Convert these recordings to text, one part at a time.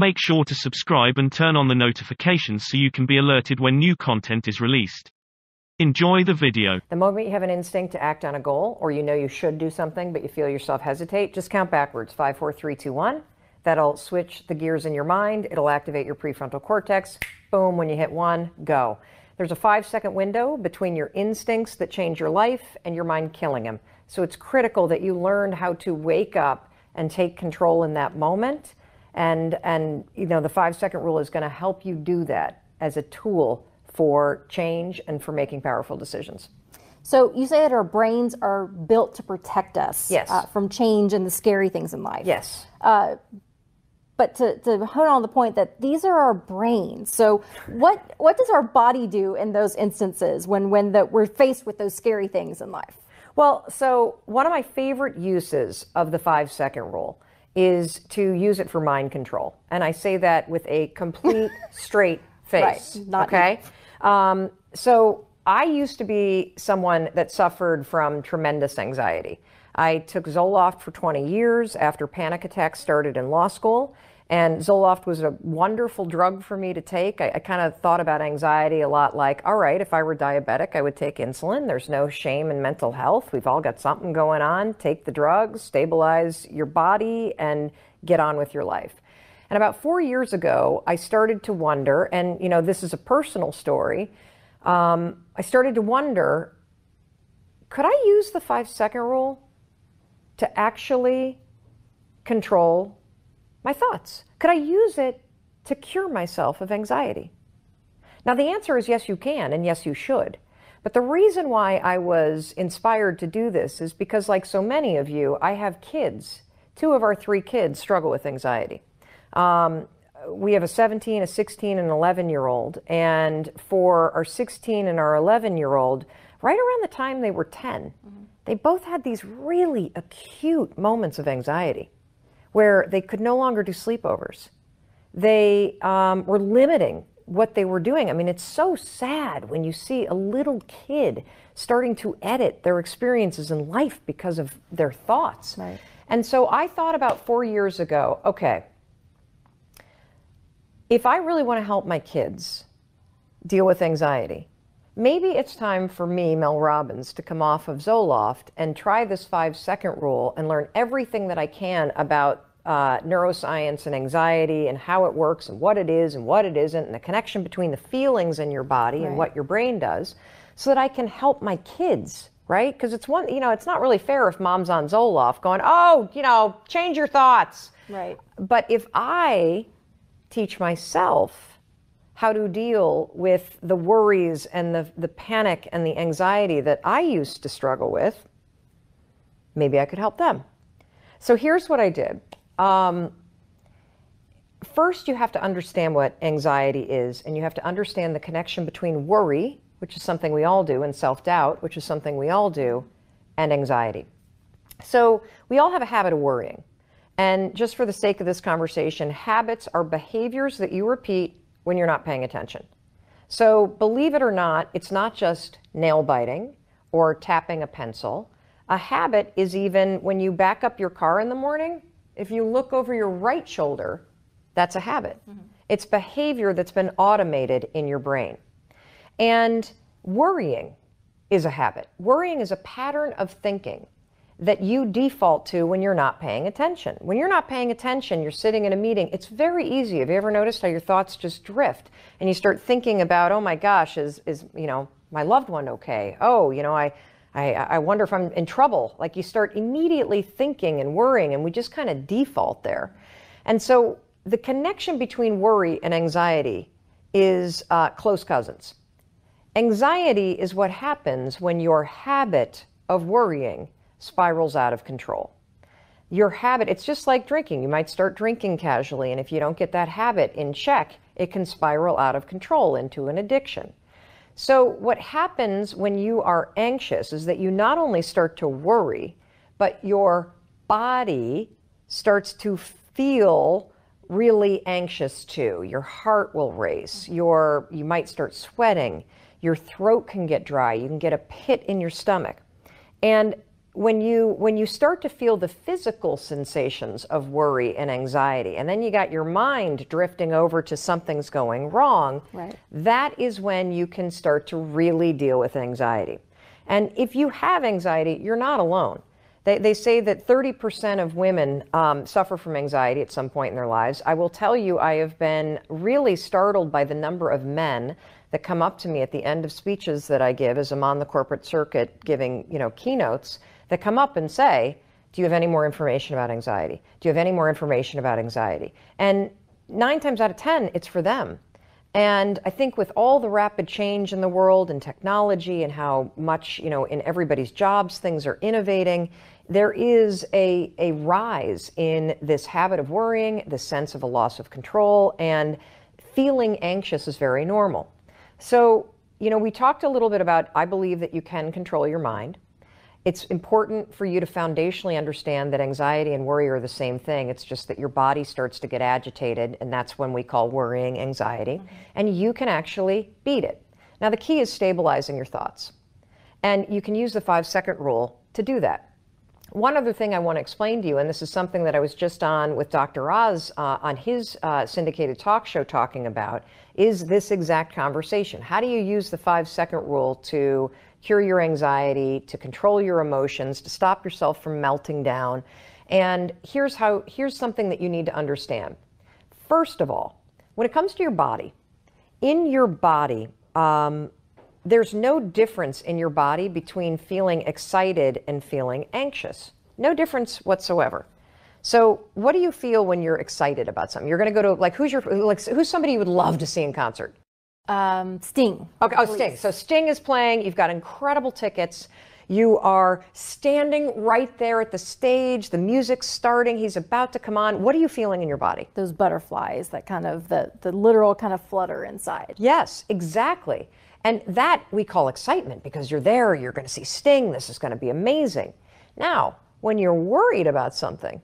Make sure to subscribe and turn on the notifications so you can be alerted when new content is released. Enjoy the video. The moment you have an instinct to act on a goal, or you know you should do something, but you feel yourself hesitate, just count backwards, 5, 4, 3, 2, 1. That'll switch the gears in your mind. It'll activate your prefrontal cortex. Boom, when you hit 1, go. There's a 5-second window between your instincts that change your life and your mind killing them. So it's critical that you learn how to wake up and take control in that moment. And you know, the 5-second rule is going to help you do that as a tool for change and for making powerful decisions. So you say that our brains are built to protect us, yes, from change and the scary things in life. Yes. But to hone on the point that these are our brains. So what does our body do in those instances when we're faced with those scary things in life? Well, so one of my favorite uses of the 5-second rule is to use it for mind control. And I say that with a complete straight face. Right, not okay? So I used to be someone that suffered from tremendous anxiety. I took Zoloft for 20 years after panic attacks started in law school. And Zoloft was a wonderful drug for me to take. I kind of thought about anxiety a lot like, all right, if I were diabetic, I would take insulin. There's no shame in mental health. We've all got something going on. Take the drugs, stabilize your body, and get on with your life. And about 4 years ago, I started to wonder, and you know, this is a personal story. I started to wonder, could I use the 5-second rule to actually control my thoughts? Could I use it to cure myself of anxiety? Now, the answer is yes, you can, and yes, you should. But the reason why I was inspired to do this is because, like so many of you, I have kids. 2 of our 3 kids struggle with anxiety. We have a 17, a 16, and an 11-year-old. And for our 16 and our 11-year-old, right around the time they were 10, they both had these really acute moments of anxiety where they could no longer do sleepovers. They were limiting what they were doing. I mean, it's so sad when you see a little kid starting to edit their experiences in life because of their thoughts. Right. And so I thought about 4 years ago, okay, if I really want to help my kids deal with anxiety, maybe it's time for me, Mel Robbins, to come off of Zoloft and try this 5-second rule and learn everything that I can about neuroscience and anxiety and how it works and what it is and what it isn't and the connection between the feelings in your body and what your brain does, so that I can help my kids, right? Because it's one, you know, it's not really fair if mom's on Zoloft going, oh, you know, change your thoughts. Right. But if I teach myself how to deal with the worries and the panic and the anxiety that I used to struggle with, maybe I could help them. So here's what I did. First, you have to understand what anxiety is, and you have to understand the connection between worry, which is something we all do, and self-doubt, which is something we all do, and anxiety. So we all have a habit of worrying. And just for the sake of this conversation, habits are behaviors that you repeat when you're not paying attention. So believe it or not, it's not just nail biting or tapping a pencil. A habit is even when you back up your car in the morning, if you look over your right shoulder, that's a habit. It's behavior that's been automated in your brain. And worrying is a habit. Worrying is a pattern of thinking that you default to when you're not paying attention. When you're not paying attention, you're sitting in a meeting, it's very easy. Have you ever noticed how your thoughts just drift and you start thinking about, oh my gosh, is you know, my loved one okay? Oh, you know, I wonder if I'm in trouble. Like you start immediately thinking and worrying, and we just kind of default there. And so the connection between worry and anxiety is close cousins. Anxiety is what happens when your habit of worrying spirals out of control. Your habit, it's just like drinking. You might start drinking casually, and if you don't get that habit in check, it can spiral out of control into an addiction. So what happens when you are anxious is that you not only start to worry, but your body starts to feel really anxious too. Your heart will race. You might start sweating. Your throat can get dry. You can get a pit in your stomach. And when you start to feel the physical sensations of worry and anxiety, and then you got your mind drifting over to something's going wrong, right, that is when you can start to really deal with anxiety. And if you have anxiety, you're not alone. They say that 30% of women suffer from anxiety at some point in their lives. I will tell you, I have been really startled by the number of men that come up to me at the end of speeches that I give as I'm on the corporate circuit giving, keynotes, that come up and say, do you have any more information about anxiety? Do you have any more information about anxiety? And 9 times out of 10, it's for them. And I think with all the rapid change in the world and technology and how much, in everybody's jobs, things are innovating, there is a rise in this habit of worrying, the sense of a loss of control, and feeling anxious is very normal. So, we talked a little bit about, I believe that you can control your mind. It's important for you to foundationally understand that anxiety and worry are the same thing. It's just that your body starts to get agitated, and that's when we call worrying anxiety. Mm-hmm. And you can actually beat it. Now, the key is stabilizing your thoughts. And you can use the 5-second rule to do that. One other thing I want to explain to you, and this is something that I was just on with Dr. Oz on his syndicated talk show talking about, is this exact conversation. How do you use the 5-second rule to cure your anxiety, to control your emotions, to stop yourself from melting down? And here's something that you need to understand. First of all, when it comes to your body, in your body, there's no difference in your body between feeling excited and feeling anxious. No difference whatsoever. So what do you feel when you're excited about something? You're going to go to, who's somebody you would love to see in concert? Sting. Okay. Oh, Sting. So Sting is playing. You've got incredible tickets. You are standing right there at the stage. The music's starting. He's about to come on. What are you feeling in your body? Those butterflies, that kind of, the literal kind of flutter inside. Yes, exactly. And that we call excitement because you're there. You're going to see Sting. This is going to be amazing. Now, when you're worried about something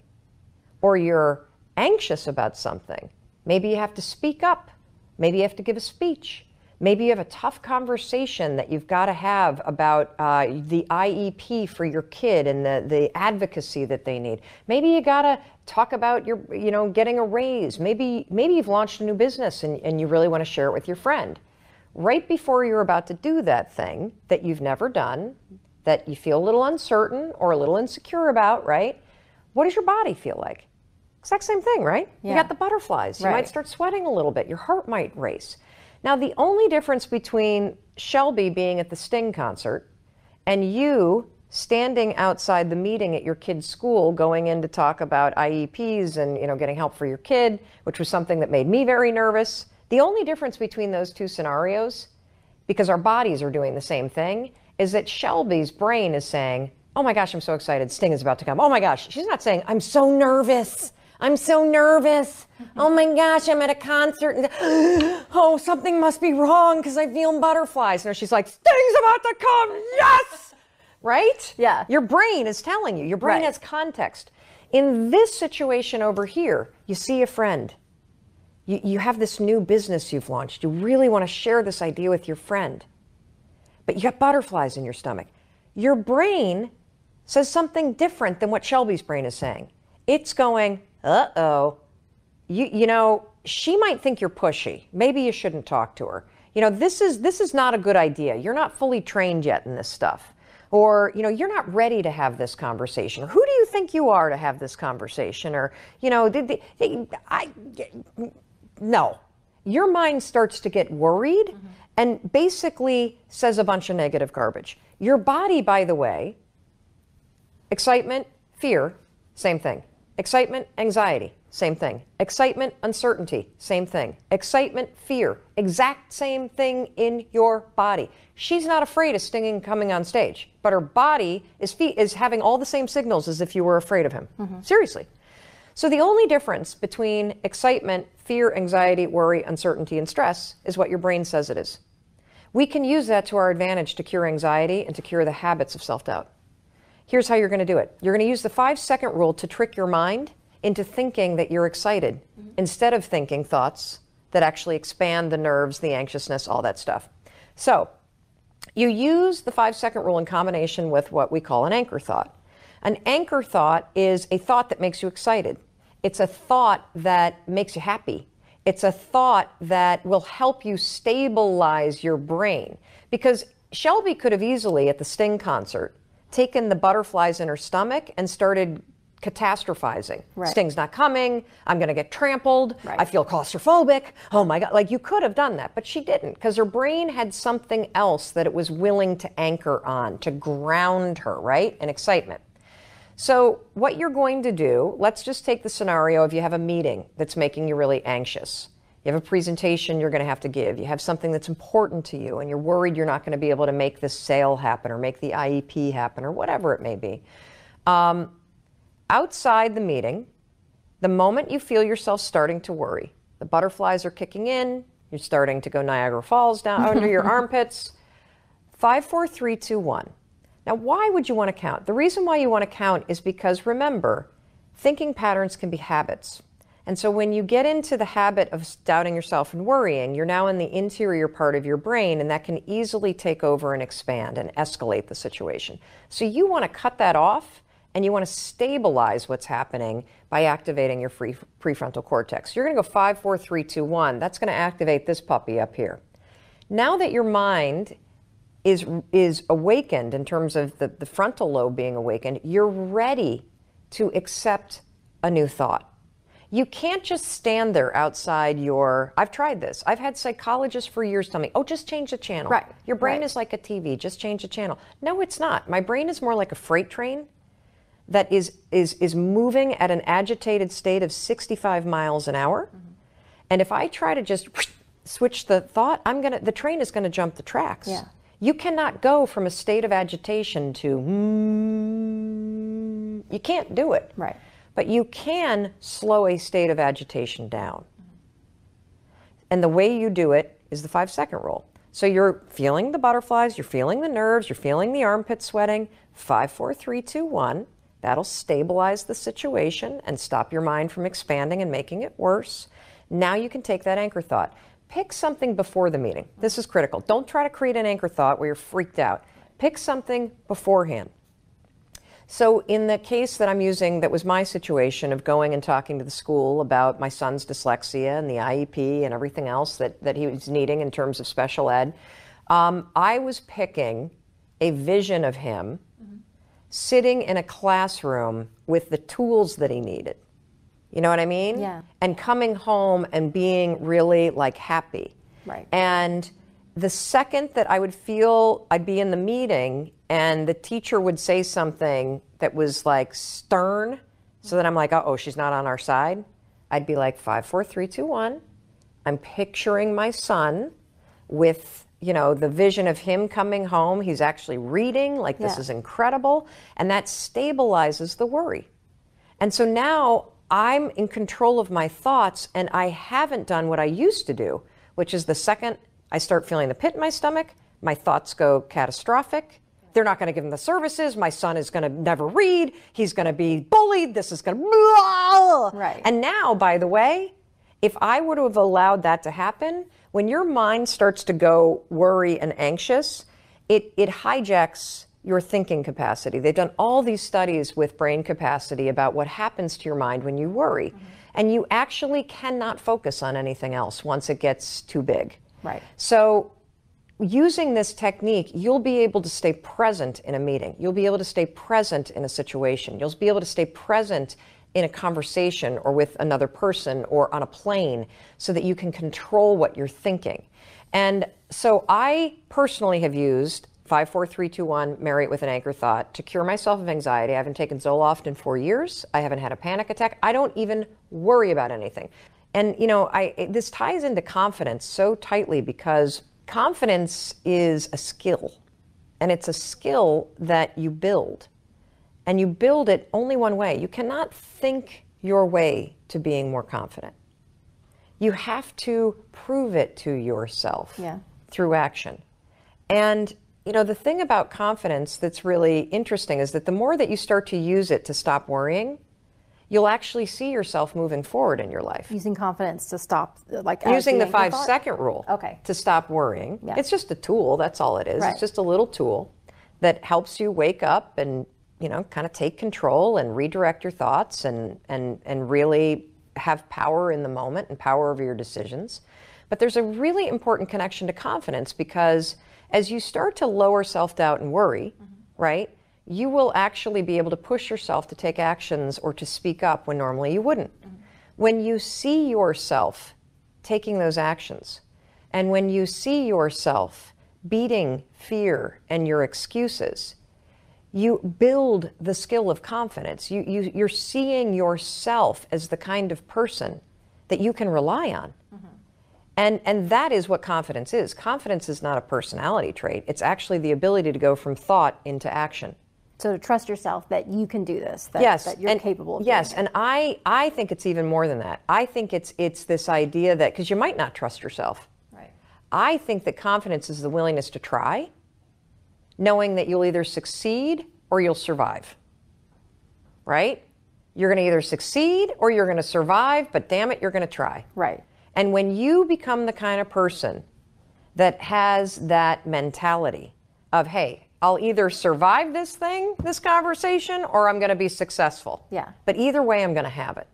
or you're anxious about something, maybe you have to speak up. Maybe you have to give a speech. Maybe you have a tough conversation that you've got to have about the IEP for your kid and the advocacy that they need. Maybe you got to talk about your, getting a raise. Maybe you've launched a new business and you really want to share it with your friend. Right before you're about to do that thing that you've never done, that you feel a little uncertain or a little insecure about, right? What does your body feel like? Exact same thing, right? Yeah. You got the butterflies. You might start sweating a little bit. Your heart might race. Now, the only difference between Shelby being at the Sting concert and you standing outside the meeting at your kid's school going in to talk about IEPs and, getting help for your kid, which was something that made me very nervous. The only difference between those two scenarios, because our bodies are doing the same thing, is that Shelby's brain is saying, oh my gosh, I'm so excited. Sting is about to come. Oh my gosh. She's not saying, I'm so nervous. I'm so nervous. Oh my gosh, I'm at a concert. And, oh, something must be wrong because I feel butterflies. No, she's like, Sting's about to come. Yes. Right? Yeah. Your brain is telling you. Your brain has context. In this situation over here, you see a friend. You have this new business you've launched. You really want to share this idea with your friend. But you got butterflies in your stomach. Your brain says something different than what Shelby's brain is saying. It's going, uh-oh, she might think you're pushy. Maybe you shouldn't talk to her. This is not a good idea. You're not fully trained yet in this stuff. Or, you're not ready to have this conversation. Or who do you think you are to have this conversation? Or, no. Your mind starts to get worried and basically says a bunch of negative garbage. Your body, by the way, excitement, fear, same thing. Excitement, anxiety, same thing. Excitement, uncertainty, same thing. Excitement, fear, exact same thing in your body. She's not afraid of Sting coming on stage, but her body is having all the same signals as if you were afraid of him. Seriously. So the only difference between excitement, fear, anxiety, worry, uncertainty, and stress is what your brain says it is. We can use that to our advantage to cure anxiety and to cure the habits of self-doubt. Here's how you're going to do it. You're going to use the 5-second rule to trick your mind into thinking that you're excited instead of thinking thoughts that actually expand the nerves, the anxiousness, all that stuff. So you use the 5-second rule in combination with what we call an anchor thought. An anchor thought is a thought that makes you excited. It's a thought that makes you happy. It's a thought that will help you stabilize your brain. Because Shelby could have easily, at the Sting concert, taken the butterflies in her stomach and started catastrophizing. Right. Sting's not coming. I'm going to get trampled. Right. I feel claustrophobic. Oh my God. Like, you could have done that, but she didn't, because her brain had something else that it was willing to anchor on, to ground her, right? And excitement. So what you're going to do, let's just take the scenario of you have a meeting that's making you really anxious. You have a presentation you're going to have to give. You have something that's important to you, and you're worried you're not going to be able to make this sale happen or make the IEP happen or whatever it may be. Outside the meeting, the moment you feel yourself starting to worry, the butterflies are kicking in, you're starting to go Niagara Falls down under your armpits. 5, 4, 3, 2, 1. Now, why would you want to count? The reason why you want to count is because, remember, thinking patterns can be habits. And so when you get into the habit of doubting yourself and worrying, you're now in the interior part of your brain, and that can easily take over and expand and escalate the situation. So you want to cut that off, and you want to stabilize what's happening by activating your prefrontal cortex. You're going to go 5, 4, 3, 2, 1. That's going to activate this puppy up here. Now that your mind is awakened in terms of the frontal lobe being awakened, you're ready to accept a new thought. You can't just stand there outside I've tried this. I've had psychologists for years tell me, oh, just change the channel. Right. Your brain Right. is like a TV, just change the channel. No, it's not. My brain is more like a freight train that is moving at an agitated state of 65 miles an hour. Mm-hmm. And if I try to just switch the thought, the train is gonna jump the tracks. Yeah. You cannot go from a state of agitation to, you can't do it. Right. But you can slow a state of agitation down. And the way you do it is the 5-second rule. So you're feeling the butterflies, you're feeling the nerves, you're feeling the armpit sweating. 5, 4, 3, 2, 1. That'll stabilize the situation and stop your mind from expanding and making it worse. Now you can take that anchor thought. Pick something before the meeting. This is critical. Don't try to create an anchor thought where you're freaked out. Pick something beforehand. So in the case that I'm using, that was my situation of going and talking to the school about my son's dyslexia and the IEP and everything else that he was needing in terms of special ed, I was picking a vision of him sitting in a classroom with the tools that he needed. You know what I mean? Yeah. And coming home and being really like happy. Right. And the second that I would feel I'd be in the meeting and the teacher would say something that was like stern, so that I'm like, uh-oh, she's not on our side, I'd be like 5, 4, 3, 2, 1. I'm picturing my son with, the vision of him coming home. He's actually reading, like this is incredible. And that stabilizes the worry. And so now I'm in control of my thoughts, and I haven't done what I used to do, which is the second I start feeling the pit in my stomach, my thoughts go catastrophic. They're not going to give him the services. My son is going to never read. He's going to be bullied. This is going to... Right. And now, by the way, if I would have allowed that to happen, when your mind starts to go worry and anxious, it hijacks your thinking capacity. They've done all these studies with brain capacity about what happens to your mind when you worry. Mm-hmm. And you actually cannot focus on anything else once it gets too big. Right. So using this technique, you'll be able to stay present in a meeting. You'll be able to stay present in a situation. You'll be able to stay present in a conversation or with another person or on a plane, so that you can control what you're thinking. And so I personally have used 5, 4, 3, 2, 1, marry it with an anchor thought to cure myself of anxiety. I haven't taken Zoloft in 4 years. I haven't had a panic attack. I don't even worry about anything. And this ties into confidence so tightly, because confidence is a skill, and it's a skill that you build. And you build it only one way. You cannot think your way to being more confident. You have to prove it to yourself through action. And the thing about confidence that's really interesting is that the more that you start to use it to stop worrying, you'll actually see yourself moving forward in your life. Using confidence to stop, using the 5-second rule to stop worrying. Yeah. It's just a tool, that's all it is. Right. It's just a little tool that helps you wake up and kind of take control and redirect your thoughts and really have power in the moment and power over your decisions. But there's a really important connection to confidence, because as you start to lower self-doubt and worry, right, you will actually be able to push yourself to take actions or to speak up when normally you wouldn't. When you see yourself taking those actions, and when you see yourself beating fear and your excuses, you build the skill of confidence. You're seeing yourself as the kind of person that you can rely on. And that is what confidence is. Confidence is not a personality trait. It's actually the ability to go from thought into action. So to trust yourself that you can do this, that you're capable of doing it. And I think it's even more than that. I think it's this idea that, because you might not trust yourself. Right. I think that confidence is the willingness to try, knowing that you'll either succeed or you'll survive. Right? You're going to either succeed or you're going to survive, but damn it, you're going to try. Right. And when you become the kind of person that has that mentality of, hey, I'll either survive this conversation, or I'm going to be successful. Yeah. But either way, I'm going to have it.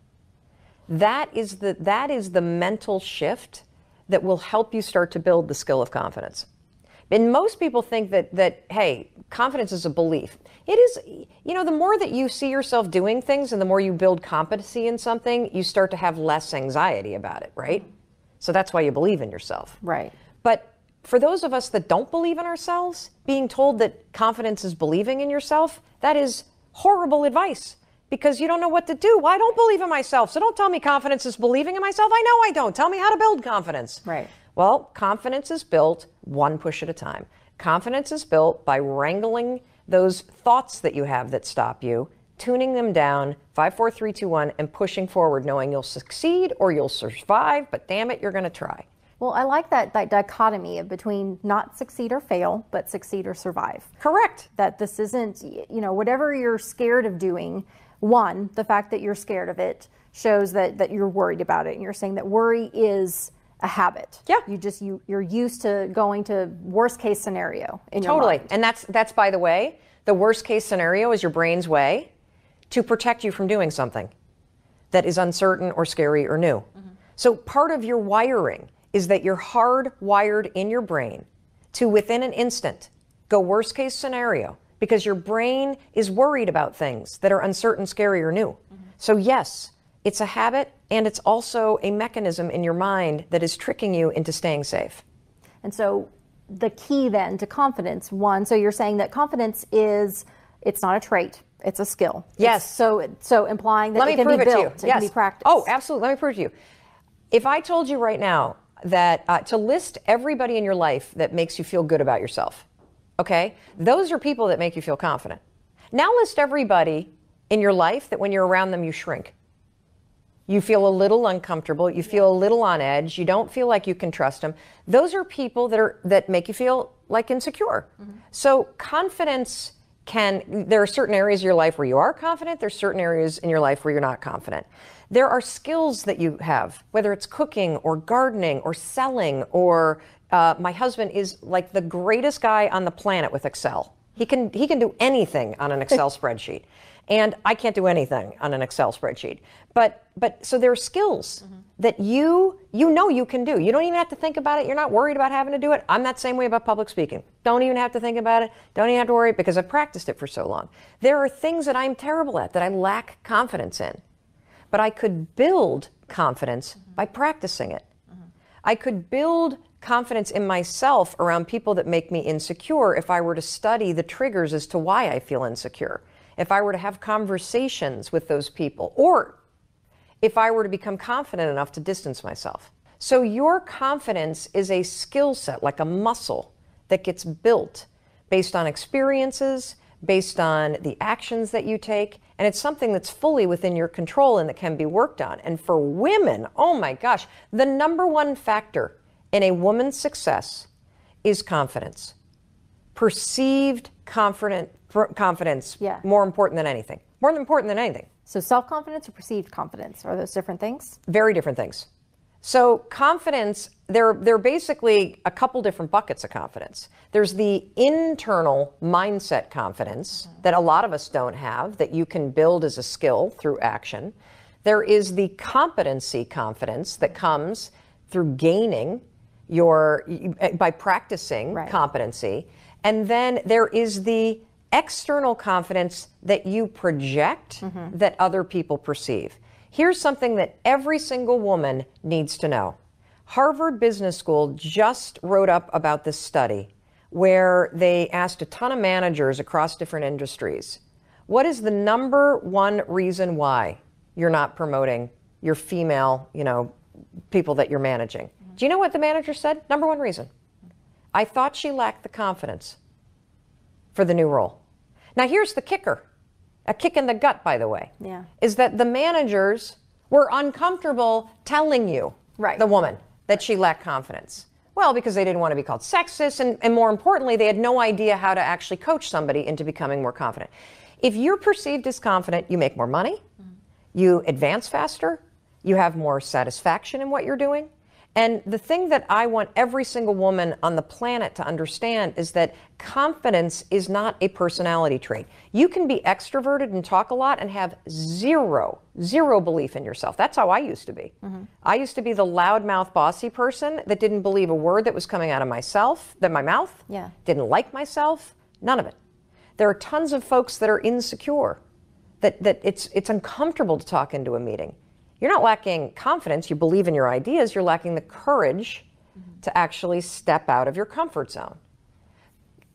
That is the mental shift that will help you start to build the skill of confidence. And most people think that hey, confidence is a belief. It is, the more that you see yourself doing things and the more you build competency in something, you start to have less anxiety about it, right? So that's why you believe in yourself. Right. But for those of us that don't believe in ourselves, being told that confidence is believing in yourself, that is horrible advice, because you don't know what to do. Well, I don't believe in myself, so don't tell me confidence is believing in myself. I know I don't. Tell me how to build confidence. Right. Well, confidence is built one push at a time. Confidence is built by wrangling those thoughts that you have that stop you, tuning them down, 5, 4, 3, 2, 1, and pushing forward, knowing you'll succeed or you'll survive, but damn it, you're going to try. Well, I like that dichotomy of between not succeed or fail, but succeed or survive. Correct. That this isn't, whatever you're scared of doing, one, the fact that you're scared of it shows that you're worried about it. And you're saying that worry is a habit. Yeah. You're used to going to worst case scenario in your mind. Totally. And that's, by the way, the worst case scenario is your brain's way to protect you from doing something that is uncertain or scary or new. So part of your wiring is that you're hardwired in your brain to, within an instant, go worst case scenario, because your brain is worried about things that are uncertain, scary, or new. So yes, it's a habit, and it's also a mechanism in your mind that is tricking you into staying safe. And so the key then to confidence, one, so you're saying that confidence it's not a trait, it's a skill. Yes. So implying that it can be built, it can be practiced. Oh, absolutely. Let me prove to you. If I told you right now that to list everybody in your life that makes you feel good about yourself, okay? Those are people that make you feel confident. Now list everybody in your life that when you're around them, you shrink. You feel a little uncomfortable. You feel a little on edge. You don't feel like you can trust them. Those are people that make you feel like insecure. So confidence there are certain areas of your life where you are confident. There's certain areas in your life where you're not confident. There are skills that you have, whether it's cooking or gardening or selling, or my husband is like the greatest guy on the planet with Excel. He can do anything on an Excel spreadsheet. And I can't do anything on an Excel spreadsheet. But so there are skills that you know you can do. You don't even have to think about it. You're not worried about having to do it. I'm that same way about public speaking. Don't even have to think about it. Don't even have to worry, because I've practiced it for so long. There are things that I'm terrible at, that I lack confidence in. But I could build confidence by practicing it. I could build confidence in myself around people that make me insecure if I were to study the triggers as to why I feel insecure. If I were to have conversations with those people, or if I were to become confident enough to distance myself. So your confidence is a skill set, like a muscle, that gets built based on experiences, based on the actions that you take, and it's something that's fully within your control and that can be worked on. And for women, oh my gosh, the number one factor in a woman's success is confidence. Perceived confidence, more important than anything. More important than anything. So self-confidence or perceived confidence, are those different things? Very different things. So confidence, there are basically a couple different buckets of confidence. There's the internal mindset confidence that a lot of us don't have, that you can build as a skill through action. There is the competency confidence that comes through gaining by practicing competency. And then there is the external confidence that you project that other people perceive. Here's something that every single woman needs to know. Harvard Business School just wrote up about this study where they asked a ton of managers across different industries, what is the number one reason why you're not promoting your female, people that you're managing? Do you know what the manager said? Number one reason. I thought she lacked the confidence for the new role. Now here's the kicker. A kick in the gut, by the way, is that the managers were uncomfortable telling you, the woman, that she lacked confidence. Well, because they didn't want to be called sexist, and more importantly, they had no idea how to actually coach somebody into becoming more confident. If you're perceived as confident, you make more money, you advance faster, you have more satisfaction in what you're doing. And the thing that I want every single woman on the planet to understand is that confidence is not a personality trait. You can be extroverted and talk a lot and have zero belief in yourself. That's how I used to be. I used to be the loudmouth, bossy person that didn't believe a word that was coming out of my mouth, didn't like myself, none of it. There are tons of folks that are insecure, that it's uncomfortable to talk into a meeting. You're not lacking confidence, you believe in your ideas, you're lacking the courage to actually step out of your comfort zone.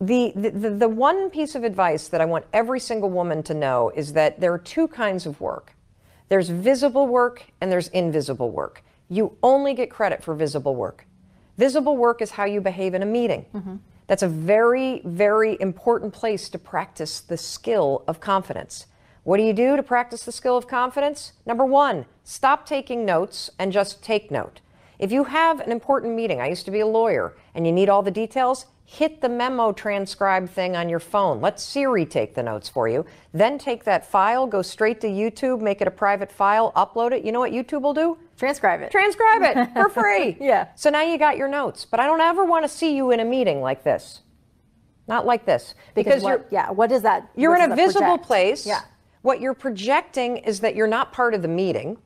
The one piece of advice that I want every single woman to know is that there are two kinds of work. There's visible work and there's invisible work. You only get credit for visible work. Visible work is how you behave in a meeting. That's a very, very important place to practice the skill of confidence. What do you do to practice the skill of confidence? Number one, stop taking notes and just take note. If you have an important meeting, I used to be a lawyer, and you need all the details, hit the memo transcribe thing on your phone. Let Siri take the notes for you. Then take that file, go straight to YouTube, make it a private file, upload it. You know what YouTube will do? Transcribe it. Transcribe it for free. So now you got your notes. But I don't ever want to see you in a meeting like this. Not like this. Because what is that? You're in a visible place. What you're projecting is that you're not part of the meeting.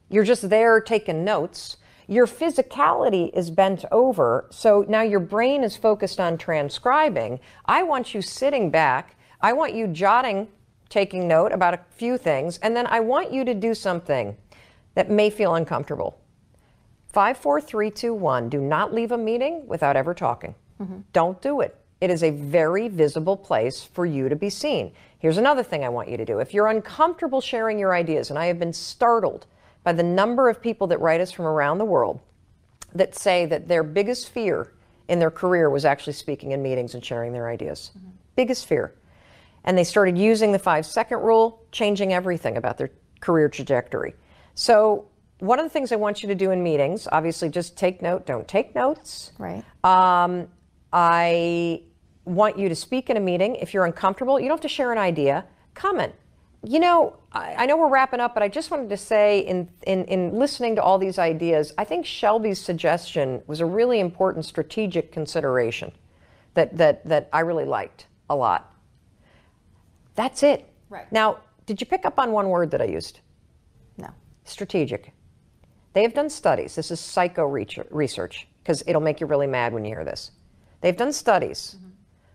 You're just there taking notes. Your physicality is bent over, so now your brain is focused on transcribing. I want you sitting back. I want you taking note about a few things, and then I want you to do something that may feel uncomfortable. 5, 4, 3, 2, 1. Do not leave a meeting without ever talking. Don't do it. It is a very visible place for you to be seen. Here's another thing I want you to do. If you're uncomfortable sharing your ideas, and I have been startled by the number of people that write us from around the world that say that their biggest fear in their career was actually speaking in meetings and sharing their ideas. Biggest fear. And they started using the 5-second rule, changing everything about their career trajectory. So one of the things I want you to do in meetings, obviously just take note, don't take notes. I want you to speak in a meeting. If you're uncomfortable, you don't have to share an idea. Comment. I know we're wrapping up, but I just wanted to say in listening to all these ideas, I think Shelby's suggestion was a really important strategic consideration that I really liked a lot. That's it. Now, did you pick up on one word that I used? No. Strategic. They have done studies. This is psycho research, because it'll make you really mad when you hear this. They've done studies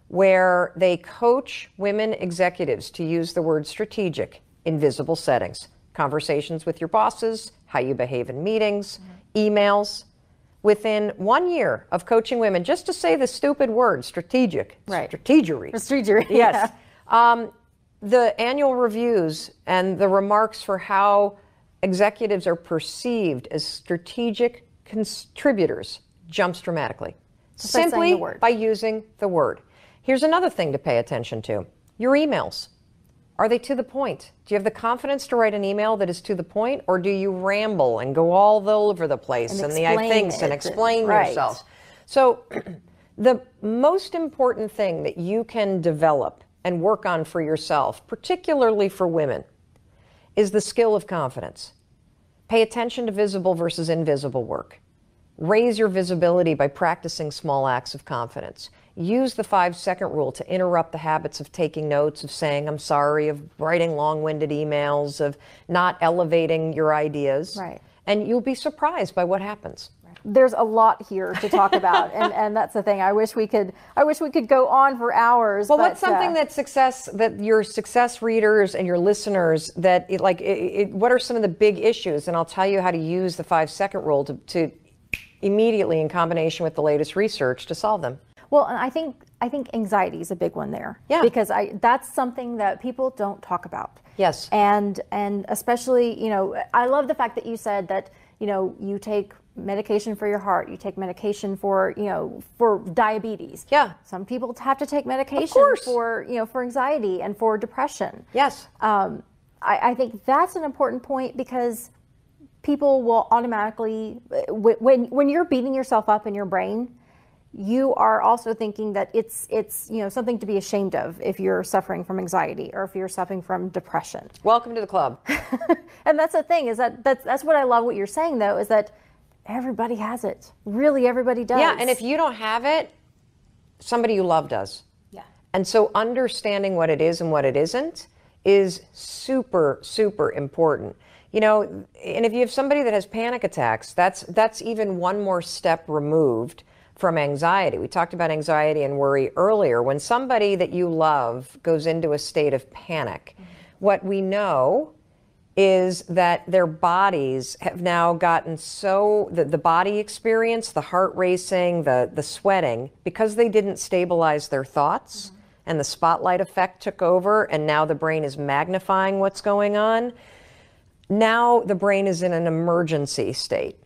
where they coach women executives to use the word strategic in visible settings. Conversations with your bosses, how you behave in meetings, emails. Within 1 year of coaching women, just to say the stupid word, strategic, strategery. Yes. The annual reviews and the remarks for how executives are perceived as strategic contributors jumps dramatically. Simply by using the word. Here's another thing to pay attention to. Your emails. Are they to the point? Do you have the confidence to write an email that is to the point, or do you ramble and go all over the place and the I thinks and explain yourself? So the most important thing that you can develop and work on for yourself, particularly for women, is the skill of confidence. Pay attention to visible versus invisible work. Raise your visibility by practicing small acts of confidence. Use the 5-second rule to interrupt the habits of taking notes, of saying I'm sorry, of writing long-winded emails, of not elevating your ideas. Right. And you'll be surprised by what happens. There's a lot here to talk about, and that's the thing. I wish we could go on for hours. Well, but, what's something that your success readers and your listeners what are some of the big issues? And I'll tell you how to use the 5-second rule to immediately, in combination with the latest research, to solve them. Well, and I think anxiety is a big one there. Yeah. Because that's something that people don't talk about. Yes. And especially, I love the fact that you said that, you take medication for your heart, you take medication for diabetes. Yeah. Some people have to take medication for anxiety and for depression. Yes. I think that's an important point, because people will automatically, when you're beating yourself up in your brain, you are also thinking that it's something to be ashamed of if you're suffering from anxiety or if you're suffering from depression. Welcome to the club. And that's the thing, is that's what I love what you're saying, though, is that everybody has it. Really, everybody does. Yeah, and if you don't have it, somebody you love does. Yeah. And so understanding what it is and what it isn't is super, super important. And if you have somebody that has panic attacks, that's even one more step removed from anxiety. We talked about anxiety and worry earlier. When somebody that you love goes into a state of panic, what we know is that their bodies have now gotten the body experience, the heart racing, the sweating, because they didn't stabilize their thoughts, and the spotlight effect took over, and now the brain is magnifying what's going on. Now the brain is in an emergency state.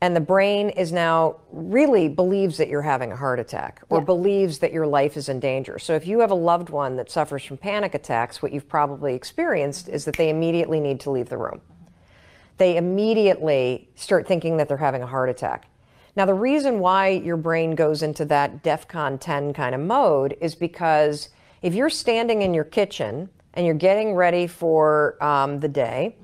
And the brain is now really believes that you're having a heart attack, or believes that your life is in danger. So if you have a loved one that suffers from panic attacks, what you've probably experienced is that they immediately need to leave the room. They immediately start thinking that they're having a heart attack. Now, the reason why your brain goes into that DEFCON 10 kind of mode is because if you're standing in your kitchen and you're getting ready for the day,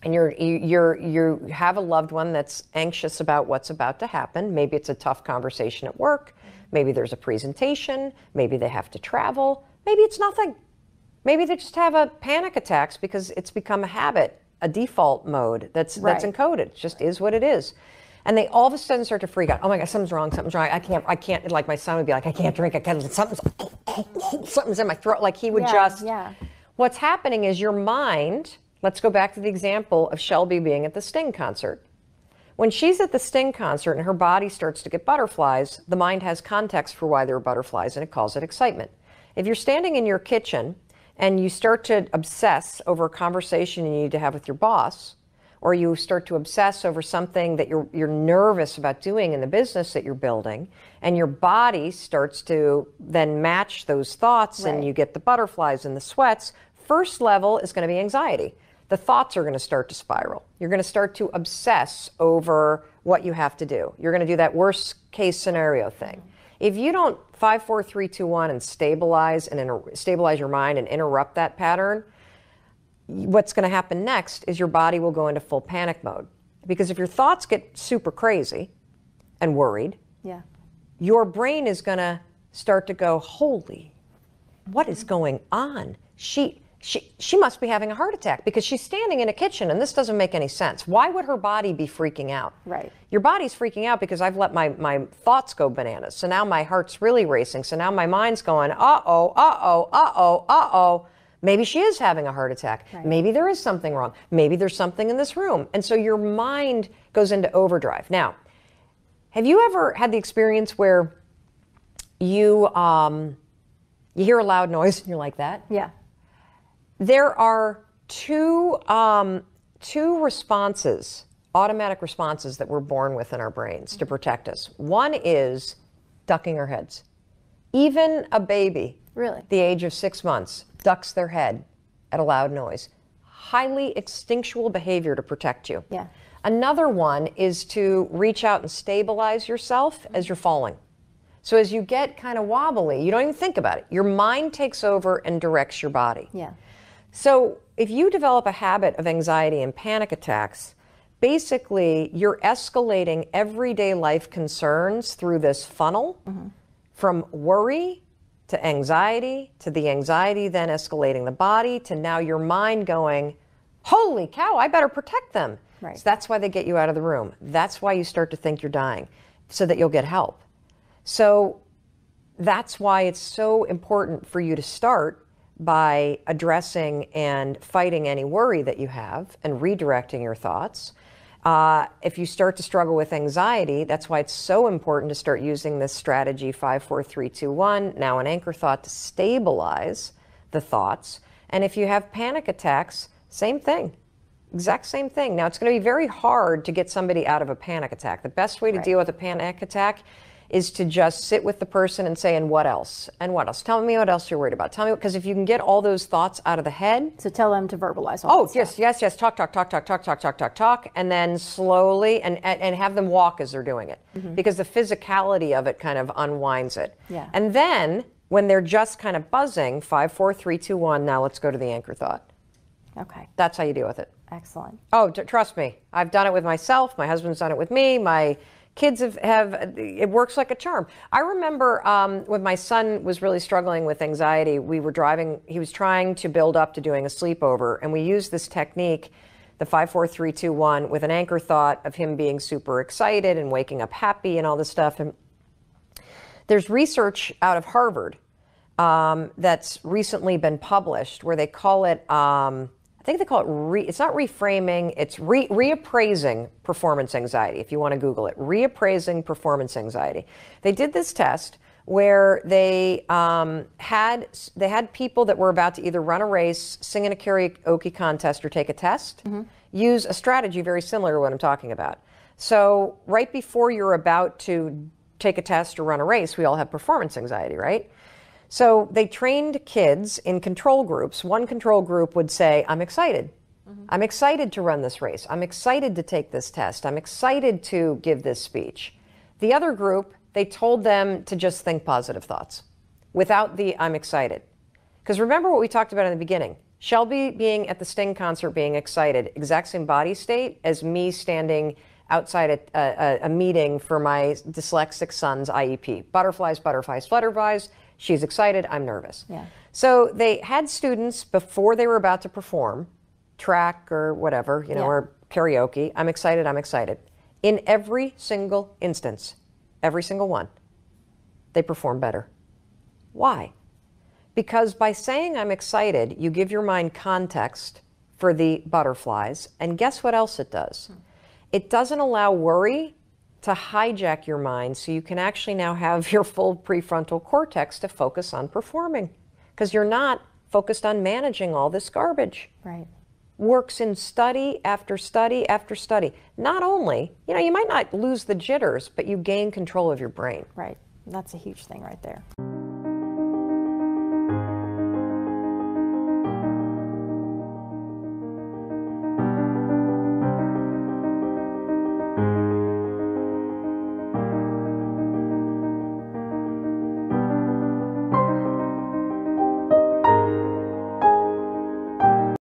and you have a loved one that's anxious about what's about to happen. Maybe it's a tough conversation at work. Maybe there's a presentation. Maybe they have to travel. Maybe it's nothing. Maybe they just have a panic attacks because it's become a habit, a default mode that's encoded. It just is what it is. And they all of a sudden start to freak out. Oh my God, something's wrong. I can't, like my son would be like, I can't drink. Something's in my throat. Like he would What's happening is your mind. Let's go back to the example of Shelby being at the Sting concert. When she's at the Sting concert and her body starts to get butterflies, the mind has context for why there are butterflies, and it calls it excitement. If you're standing in your kitchen and you start to obsess over a conversation you need to have with your boss, or you start to obsess over something that you're nervous about doing in the business that you're building, and your body starts to then match those thoughts, and you get the butterflies and the sweats, first level is going to be anxiety. The thoughts are going to start to spiral. You're going to start to obsess over what you have to do. You're going to do that worst case scenario thing. If you don't 5, 4, 3, 2, 1 and stabilize your mind and interrupt that pattern, what's going to happen next is your body will go into full panic mode. Because if your thoughts get super crazy and worried, your brain is going to start to go, holy, what is going on? She must be having a heart attack because she's standing in a kitchen and this doesn't make any sense. Why would her body be freaking out? Right. Your body's freaking out because I've let my thoughts go bananas. So now my heart's really racing. So now my mind's going, maybe she is having a heart attack. Right. Maybe there is something wrong. Maybe there's something in this room. And so your mind goes into overdrive. Now, have you ever had the experience where you hear a loud noise and you're like that? Yeah. There are two responses, automatic responses that we're born with in our brains to protect us. One is ducking our heads. Even a baby, the age of 6 months, ducks their head at a loud noise. Highly instinctual behavior to protect you. Yeah. Another one is to reach out and stabilize yourself as you're falling. So as you get kind of wobbly, you don't even think about it. Your mind takes over and directs your body. Yeah. So if you develop a habit of anxiety and panic attacks, basically you're escalating everyday life concerns through this funnel from worry to anxiety, to the anxiety then escalating the body, to now your mind going, holy cow, I better protect them. Right. So that's why they get you out of the room. That's why you start to think you're dying, so that you'll get help. So that's why it's so important for you to start by addressing and fighting any worry that you have and redirecting your thoughts. If you start to struggle with anxiety, that's why it's so important to start using this strategy 5, 4, 3, 2, 1, now an anchor thought, to stabilize the thoughts. And if you have panic attacks, same thing, exact same thing. Now, it's going to be very hard to get somebody out of a panic attack. The best way to deal with a panic attack is to just sit with the person and say, and what else? And what else? Tell me what else you're worried about. Tell me, because if you can get all those thoughts out of the head. So tell them to verbalize all that stuff. Yes. Talk. And then slowly, and have them walk as they're doing it. Because the physicality of it kind of unwinds it. Yeah. And then when they're just kind of buzzing, 5, 4, 3, 2, 1, now let's go to the anchor thought. Okay. That's how you deal with it. Excellent. Oh, trust me. I've done it with myself. My husband's done it with me. My kids have it works like a charm. I remember when my son was really struggling with anxiety, we were driving, he was trying to build up to doing a sleepover, and we used this technique, the 5, 4, 3, 2, 1, with an anchor thought of him being super excited and waking up happy and all this stuff. And there's research out of Harvard that's recently been published where they call it, I think they call it, it's not reframing, it's reappraising performance anxiety, if you want to Google it, reappraising performance anxiety. They did this test where they had people that were about to either run a race, sing in a karaoke contest, or take a test, use a strategy very similar to what I'm talking about. So right before you're about to take a test or run a race, we all have performance anxiety, right? So they trained kids in control groups. One control group would say, I'm excited. I'm excited to run this race. I'm excited to take this test. I'm excited to give this speech. The other group, they told them to just think positive thoughts without the I'm excited. Because remember what we talked about in the beginning. Shelby being at the Sting concert being excited, exact same body state as me standing outside a meeting for my dyslexic son's IEP. Butterflies, flutterflies. She's excited, I'm nervous. Yeah. So they had students before they were about to perform, track or whatever, or karaoke, I'm excited. In every single instance, every single one, they perform better. Why? Because by saying I'm excited, you give your mind context for the butterflies, and guess what else it does? It doesn't allow worry to hijack your mind, so you can actually now have your full prefrontal cortex to focus on performing, because you're not focused on managing all this garbage. Right. Works in study after study after study. Not only, you might not lose the jitters, but you gain control of your brain. Right. That's a huge thing right there.